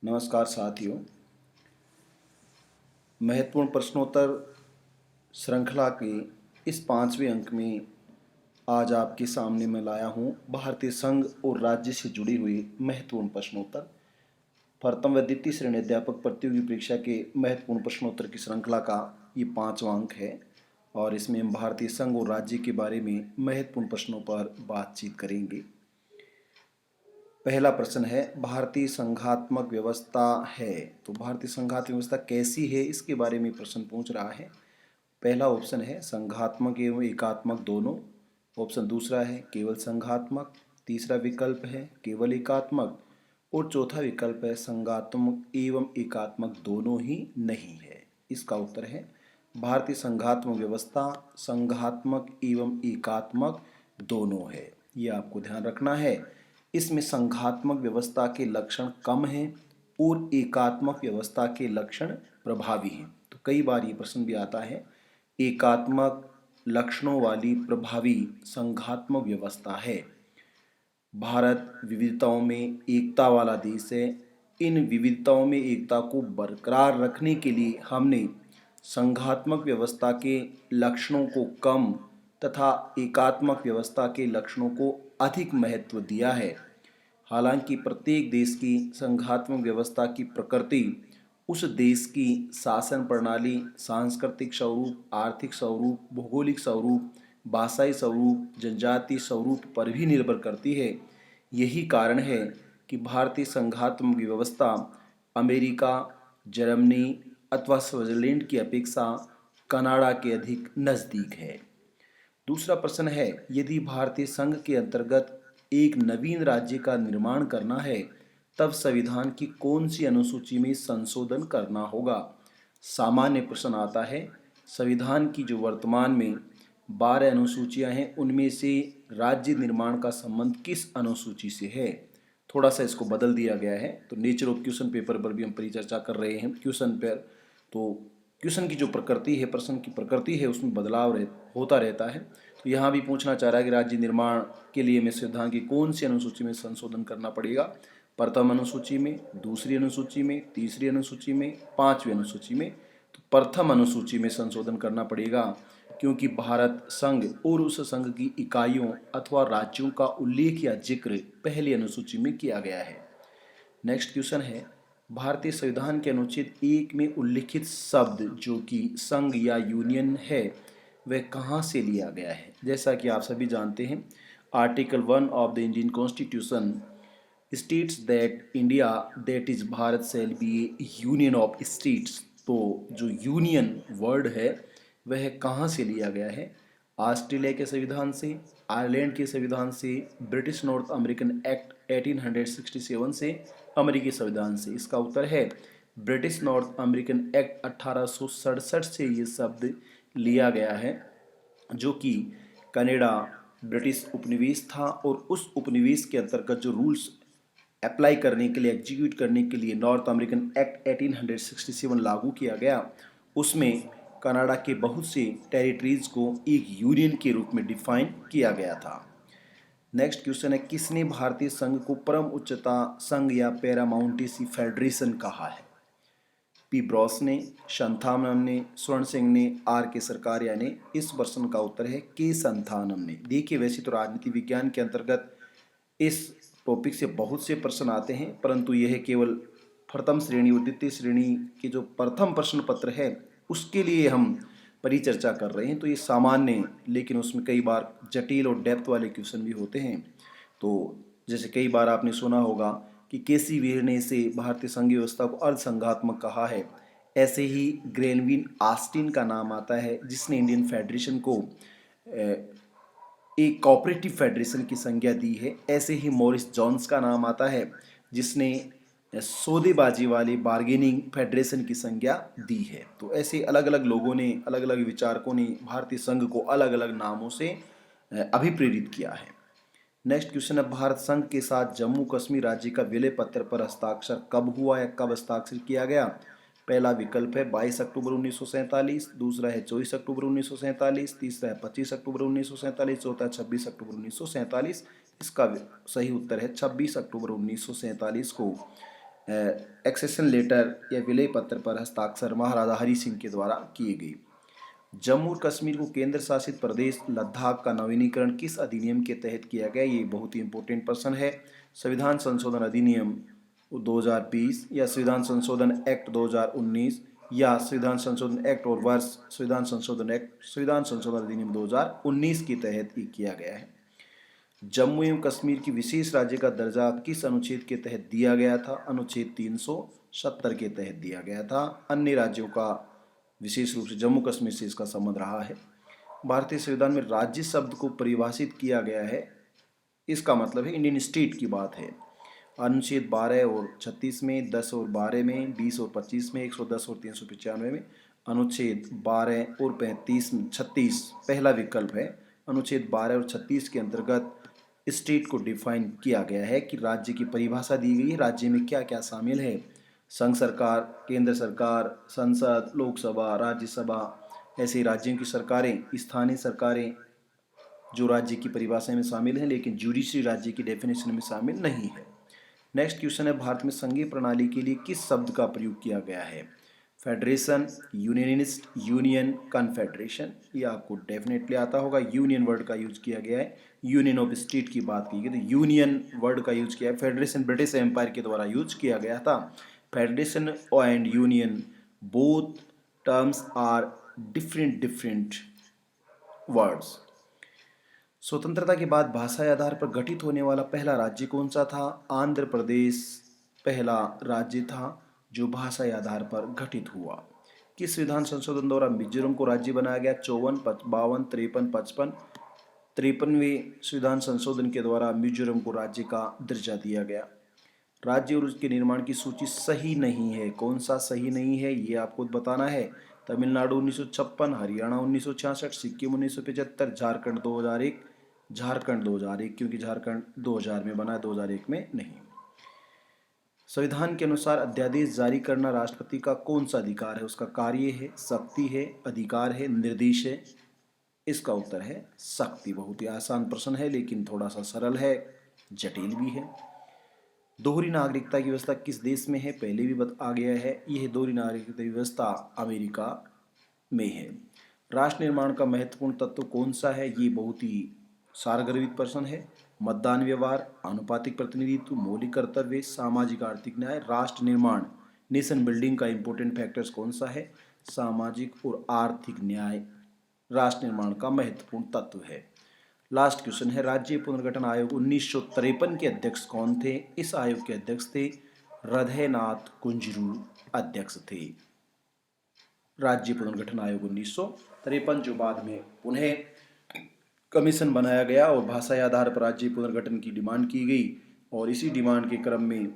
नमस्कार साथियों। महत्वपूर्ण प्रश्नोत्तर श्रृंखला के इस 5वें अंक में आज आपके सामने मैं लाया हूँ भारतीय संघ और राज्य से जुड़ी हुई महत्वपूर्ण प्रश्नोत्तर। प्रथम व द्वितीय श्रेणी अध्यापक प्रतियोगी परीक्षा के महत्वपूर्ण प्रश्नोत्तर की श्रृंखला का ये 5वां अंक है और इसमें हम भारतीय संघ और राज्य के बारे में महत्वपूर्ण प्रश्नों पर बातचीत करेंगे। पहला प्रश्न है, भारतीय संघात्मक व्यवस्था है तो भारतीय संघात्मक व्यवस्था कैसी है, इसके बारे में प्रश्न पूछ रहा है। पहला ऑप्शन है संघात्मक एवं एकात्मक दोनों। ऑप्शन दूसरा है केवल संघात्मक। तीसरा विकल्प है केवल एकात्मक और चौथा विकल्प है संघात्मक एवं एकात्मक दोनों ही नहीं है। इसका उत्तर है भारतीय संघात्मक व्यवस्था संघात्मक एवं एकात्मक दोनों है। ये आपको ध्यान रखना है। इसमें संघात्मक व्यवस्था के लक्षण कम हैं और एकात्मक व्यवस्था के लक्षण प्रभावी हैं। तो कई बार ये प्रश्न भी आता है, एकात्मक लक्षणों वाली प्रभावी संघात्मक व्यवस्था है। भारत विविधताओं में एकता वाला देश है। इन विविधताओं में एकता को बरकरार रखने के लिए हमने संघात्मक व्यवस्था के लक्षणों को कम तथा एकात्मक व्यवस्था के लक्षणों को अधिक महत्व दिया है। हालांकि प्रत्येक देश की संघात्मक व्यवस्था की प्रकृति उस देश की शासन प्रणाली, सांस्कृतिक स्वरूप, आर्थिक स्वरूप, भौगोलिक स्वरूप, भाषाई स्वरूप, जनजातीय स्वरूप पर भी निर्भर करती है। यही कारण है कि भारतीय संघात्मक व्यवस्था अमेरिका, जर्मनी अथवा स्विट्जरलैंड की अपेक्षा कनाडा के अधिक नज़दीक है। दूसरा प्रश्न है, यदि भारतीय संघ के अंतर्गत एक नवीन राज्य का निर्माण करना है तब संविधान की कौन सी अनुसूची में संशोधन करना होगा। सामान्य प्रश्न आता है, संविधान की जो वर्तमान में 12 अनुसूचियां हैं उनमें से राज्य निर्माण का संबंध किस अनुसूची से है। थोड़ा सा इसको बदल दिया गया है। तो नेचर ऑफ क्वेश्चन पेपर पर भी हम परिचर्चा कर रहे हैं क्वेश्चन पर। तो क्वेश्चन की जो प्रकृति है, प्रश्न की प्रकृति है, उसमें बदलाव होता रहता है। तो यहाँ भी पूछना चाह रहा है कि राज्य निर्माण के लिए में संविधान की कौन सी अनुसूची में संशोधन करना पड़ेगा। प्रथम अनुसूची में, दूसरी अनुसूची में, तीसरी अनुसूची में, 5वीं अनुसूची में। तो प्रथम अनुसूची में संशोधन करना पड़ेगा क्योंकि भारत संघ और उस संघ की इकाइयों अथवा राज्यों का उल्लेख या जिक्र पहली अनुसूची में किया गया है। नेक्स्ट क्वेश्चन है, भारतीय संविधान के अनुच्छेद 1 में उल्लिखित शब्द जो कि संघ या यूनियन है वह कहाँ से लिया गया है। जैसा कि आप सभी जानते हैं, article 1 of the Indian constitution states that India that is Bharat shall be A union of states. तो जो यूनियन वर्ड है वह कहाँ से लिया गया है। ऑस्ट्रेलिया के संविधान से, आयरलैंड के संविधान से, ब्रिटिश नॉर्थ अमेरिकन एक्ट 1867 से, अमेरिकी संविधान से। इसका उत्तर है ब्रिटिश नॉर्थ अमेरिकन एक्ट 1867 से ये शब्द लिया गया है, जो कि कनाडा ब्रिटिश उपनिवेश था और उस उपनिवेश के अंतर्गत जो रूल्स अप्लाई करने के लिए, एग्जीक्यूट करने के लिए नॉर्थ अमेरिकन एक्ट 1867 लागू किया गया, उसमें कनाडा के बहुत से टेरिटरीज को एक यूनियन के रूप में डिफाइन किया गया था। नेक्स्ट क्वेश्चन है, किसने भारतीय संघ को परम उच्चता संघ या पैरामाउंटेसी फेडरेशन कहा है। पी ब्रॉस ने, संथानम ने, स्वर्ण सिंह ने, आर के सरकारिया ने। इस प्रश्न का उत्तर है के संथानम ने। देखिए, वैसे तो राजनीति विज्ञान के अंतर्गत इस टॉपिक से बहुत से प्रश्न आते हैं, परंतु यह केवल प्रथम श्रेणी और द्वितीय श्रेणी के जो प्रथम प्रश्न पत्र है उसके लिए हम परिचर्चा कर रहे हैं। तो ये सामान्य, लेकिन उसमें कई बार जटिल और डेप्थ वाले क्वेश्चन भी होते हैं। तो जैसे कई बार आपने सुना होगा कि केसी वीर ने इसे भारतीय संघीय व्यवस्था को अर्धसंघात्मक कहा है, ऐसे ही ग्रेनविन ऑस्टिन का नाम आता है जिसने इंडियन फेडरेशन को एक कोऑपरेटिव फेडरेशन की संज्ञा दी है। ऐसे ही मॉरिस जॉन्स का नाम आता है जिसने सौदेबाजी वाली बार्गेनिंग फेडरेशन की संज्ञा दी है। तो ऐसे अलग अलग लोगों ने, अलग अलग विचारकों ने भारतीय संघ को अलग अलग नामों से अभिप्रेरित किया है। नेक्स्ट क्वेश्चन है, भारत संघ के साथ जम्मू कश्मीर राज्य का विलय पत्र पर हस्ताक्षर कब हुआ या कब हस्ताक्षर किया गया। पहला विकल्प है 22 अक्टूबर 1947, दूसरा है 24 अक्टूबर 1947, तीसरा है 25 अक्टूबर 1947, चौथा 26 अक्टूबर 1947। इसका सही उत्तर है 26 अक्टूबर 1947 को एक्सेशन लेटर या विलय पत्र पर हस्ताक्षर महाराजा हरि सिंह के द्वारा किए गए। जम्मू और कश्मीर को केंद्र शासित प्रदेश लद्दाख का नवीनीकरण किस अधिनियम के तहत किया गया? ये बहुत ही इंपॉर्टेंट प्रश्न है। संविधान संशोधन अधिनियम 2020 या संविधान संशोधन एक्ट 2019 या संविधान संशोधन एक्ट और वर्ष संविधान संशोधन अधिनियम 2019 के तहत ही किया गया है। जम्मू एवं कश्मीर की विशेष राज्य का दर्जा किस अनुच्छेद के तहत दिया गया था? अनुच्छेद 370 के तहत दिया गया था। अन्य राज्यों का विशेष रूप से जम्मू कश्मीर से इसका संबंध रहा है। भारतीय संविधान में राज्य शब्द को परिभाषित किया गया है, इसका मतलब है इंडियन स्टेट की बात है। अनुच्छेद 12 और 36 में, 10 और 12 में, 20 और 25 में, 110 और 395 में। अनुच्छेद 12 और 36 पहला विकल्प है। अनुच्छेद 12 और 36 के अंतर्गत स्टेट को डिफाइन किया गया है कि राज्य की परिभाषा दी गई है, राज्य में क्या क्या शामिल है। संघ सरकार, केंद्र सरकार, संसद, लोकसभा, राज्यसभा, ऐसे राज्यों की सरकारें, स्थानीय सरकारें जो राज्य की परिभाषा में शामिल हैं, लेकिन जुडिशरी राज्य की डेफिनेशन में शामिल नहीं है। नेक्स्ट क्वेश्चन है, भारत में संघीय प्रणाली के लिए किस शब्द का प्रयोग किया गया है? Federation, unionist, union, confederation. ये आपको डेफिनेटली आता होगा। यूनियन वर्ड का यूज किया गया है। यूनियन ऑफ स्टेट की बात की गई तो यूनियन वर्ड का यूज किया है। फेडरेशन ब्रिटिश एम्पायर के द्वारा यूज किया गया था। Federation and union both terms are different words. स्वतंत्रता के बाद भाषा आधार पर गठित होने वाला पहला राज्य कौन सा था? आंध्र प्रदेश पहला राज्य था जो भाषा आधार पर गठित हुआ। किस विधान संशोधन द्वारा मिजोरम को राज्य बनाया गया? 54, 52, 53, 55। 53वें संविधान संशोधन के द्वारा मिजोरम को राज्य का दर्जा दिया गया। राज्य और उसके निर्माण की सूची सही नहीं है। कौन सा सही नहीं है ये आपको बताना है। तमिलनाडु 1956, हरियाणा 1966, सिक्किम 1975, झारखंड 2001, झारखंड 2001 क्योंकि झारखंड 2000 में बना है, 2001 में नहीं। संविधान के अनुसार अध्यादेश जारी करना राष्ट्रपति का कौन सा अधिकार है? उसका कार्य है, शक्ति है, अधिकार है, निर्देश है। इसका उत्तर है शक्ति। बहुत ही आसान प्रश्न है लेकिन थोड़ा सा सरल है, जटिल भी है। दोहरी नागरिकता की व्यवस्था किस देश में है? पहले भी आ गया है। यह दोहरी नागरिकता व्यवस्था अमेरिका में है। राष्ट्र निर्माण का महत्वपूर्ण तत्व कौन सा है? ये बहुत ही सारगर्भित प्रश्न है। मतदान व्यवहार, आनुपातिक प्रतिनिधित्व, मौलिक कर्तव्य, सामाजिक आर्थिक न्याय, राष्ट्र निर्माण, नेशन बिल्डिंग का इंपॉर्टेंट फैक्टर्स कौन सा है? सामाजिक और आर्थिक न्याय राष्ट्र निर्माण का महत्वपूर्ण तत्व है। लास्ट क्वेश्चन है, राज्य पुनर्गठन आयोग 1953 के अध्यक्ष कौन थे? इस आयोग के अध्यक्ष थे हृदयनाथ कुंजरू अध्यक्ष थे। राज्य पुनर्गठन आयोग 1953 जो बाद में पुनः कमीशन बनाया गया और भाषा आधार पर राज्य पुनर्गठन की डिमांड की गई और इसी डिमांड के क्रम में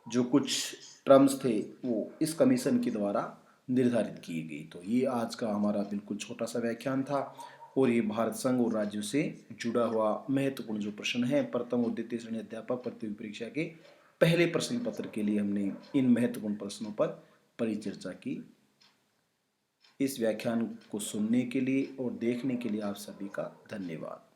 जो कुछ टर्म्स थे वो इस कमीशन के द्वारा निर्धारित की गई। तो ये आज का हमारा बिल्कुल छोटा सा व्याख्यान था और ये भारत संघ और राज्यों से जुड़ा हुआ महत्वपूर्ण जो प्रश्न है प्रथम और द्वितीय श्रेणी अध्यापक प्रतियोगी परीक्षा के पहले प्रश्न पत्र के लिए हमने इन महत्वपूर्ण प्रश्नों पर परिचर्चा की। इस व्याख्यान को सुनने के लिए और देखने के लिए आप सभी का धन्यवाद।